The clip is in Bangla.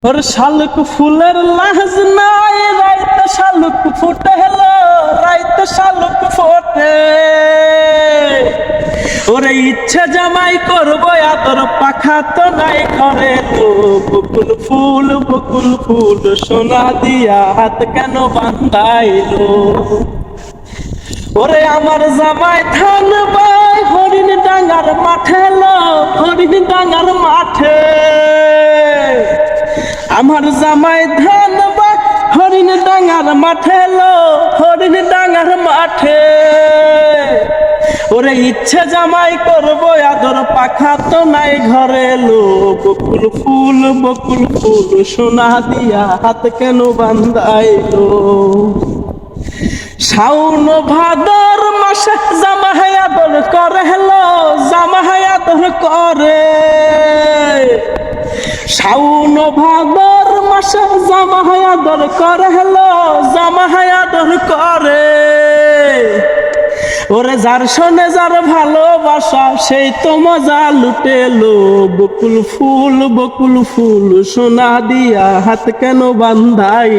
ওর শালুক ফুলের লাজ নাই, রাইতে শালুক ফুটে হলো, রাইতে শালুক ফোটে। ওরে ইচ্ছে জামাই করবো আদর, পাখা তো নাই ঘরে তো। বকুল ফুল সোনা দিয়া হাত কেন বান্ধাইলো। ওরে আমার জামাই ধান বাই হরিণ ডাঙ্গার মাঠে লো, হরিণ ডাঙ্গার মাঠে। আমার জামাই ধান বাই হরিণ ডাঙ্গার মাঠে লো, হরিণ ডাঙ্গার মাঠে। ওরে ইচ্ছে জামাই করবো আদর, পাখা তো নাই ঘরে লো। বকুল ফুল সোনা দিয়া হাত কেন বান্ধাইলো। শাওন ভাদর মাসে জামাই আদর করে হেলো, জামাই আদর করে। শাওন ভাদর মাসে জামাই আদর করে হেলো, জামাই আদর করে। ওরে যার শোনে যার ভালোবাসা, সেই তো মজা লুটেলো। বকুল ফুল সোনা দিয়া হাত কেন বান্ধাই।